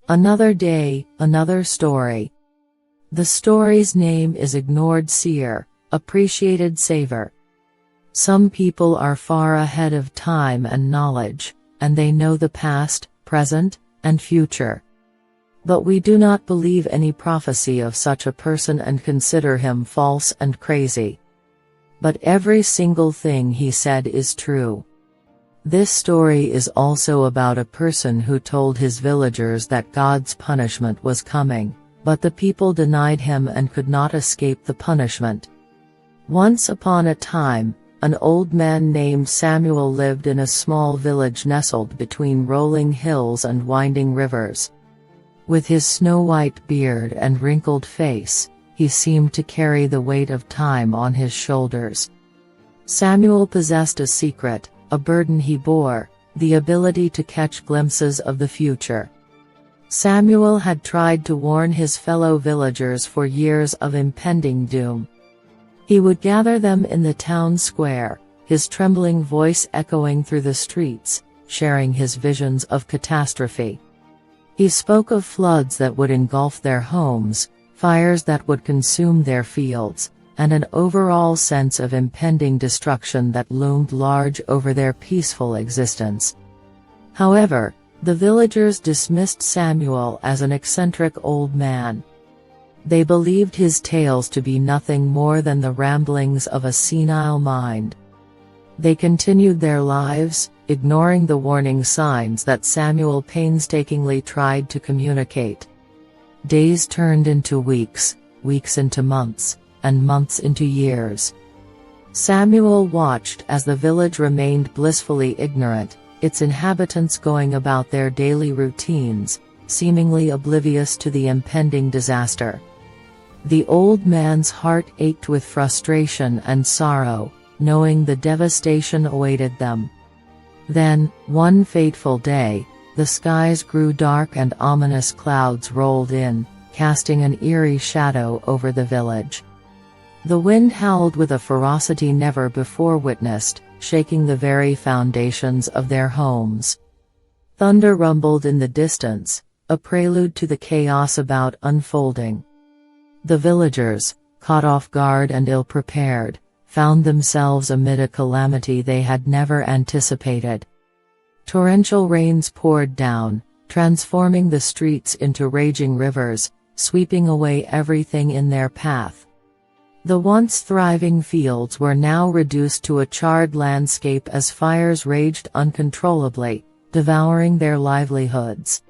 Another day, another story. The story's name is Ignored Seer, Appreciated Saver. Some people are far ahead of time and knowledge, and they know the past, present, and future. But we do not believe any prophecy of such a person and consider him false and crazy. But every single thing he said is true. This story is also about a person who told his villagers that God's punishment was coming, but the people denied him and could not escape the punishment. Once upon a time, an old man named Samuel lived in a small village nestled between rolling hills and winding rivers. With his snow-white beard and wrinkled face, he seemed to carry the weight of time on his shoulders. Samuel possessed a secret, a burden he bore, the ability to catch glimpses of the future. Samuel had tried to warn his fellow villagers for years of impending doom. He would gather them in the town square, his trembling voice echoing through the streets, sharing his visions of catastrophe. He spoke of floods that would engulf their homes, fires that would consume their fields, and an overall sense of impending destruction that loomed large over their peaceful existence. However, the villagers dismissed Samuel as an eccentric old man. They believed his tales to be nothing more than the ramblings of a senile mind. They continued their lives, ignoring the warning signs that Samuel painstakingly tried to communicate. Days turned into weeks, weeks into months, and months into years. Samuel watched as the village remained blissfully ignorant, its inhabitants going about their daily routines, seemingly oblivious to the impending disaster. The old man's heart ached with frustration and sorrow, knowing the devastation awaited them. Then, one fateful day, the skies grew dark and ominous clouds rolled in, casting an eerie shadow over the village. The wind howled with a ferocity never before witnessed, shaking the very foundations of their homes. Thunder rumbled in the distance, a prelude to the chaos about unfolding. The villagers, caught off guard and ill-prepared, found themselves amid a calamity they had never anticipated. Torrential rains poured down, transforming the streets into raging rivers, sweeping away everything in their path. The once thriving fields were now reduced to a charred landscape as fires raged uncontrollably, devouring their livelihoods.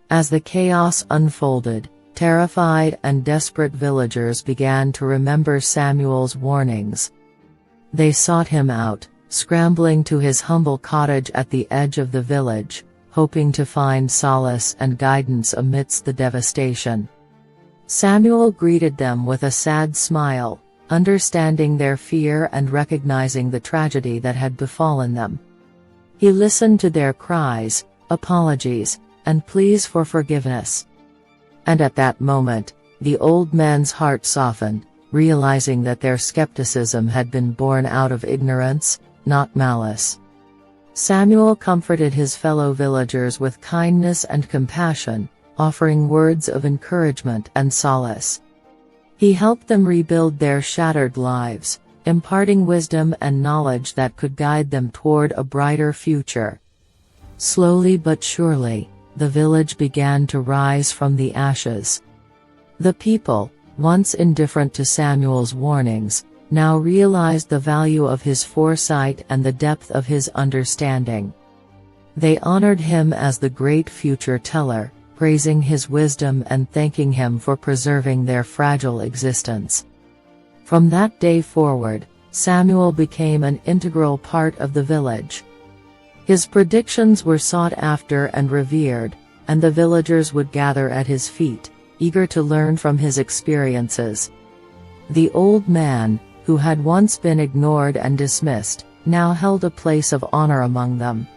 As the chaos unfolded, terrified and desperate villagers began to remember Samuel's warnings. They sought him out, scrambling to his humble cottage at the edge of the village, hoping to find solace and guidance amidst the devastation. Samuel greeted them with a sad smile, understanding their fear and recognizing the tragedy that had befallen them. He listened to their cries, apologies, and pleas for forgiveness. And at that moment, the old man's heart softened, realizing that their skepticism had been born out of ignorance, not malice. Samuel comforted his fellow villagers with kindness and compassion, offering words of encouragement and solace. He helped them rebuild their shattered lives, imparting wisdom and knowledge that could guide them toward a brighter future. Slowly but surely, the village began to rise from the ashes. The people, once indifferent to Samuel's warnings, now realized the value of his foresight and the depth of his understanding. They honored him as the great future teller, praising his wisdom and thanking him for preserving their fragile existence. From that day forward, Samuel became an integral part of the village. His predictions were sought after and revered, and the villagers would gather at his feet, eager to learn from his experiences. The old man, who had once been ignored and dismissed, now held a place of honor among them.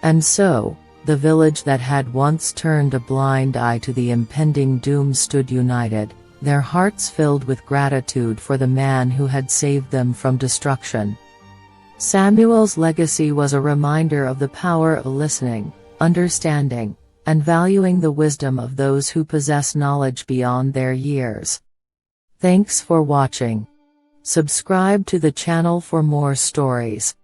And so, the village that had once turned a blind eye to the impending doom stood united, their hearts filled with gratitude for the man who had saved them from destruction. Samuel's legacy was a reminder of the power of listening, understanding, and valuing the wisdom of those who possess knowledge beyond their years. Thanks for watching. Subscribe to the channel for more stories.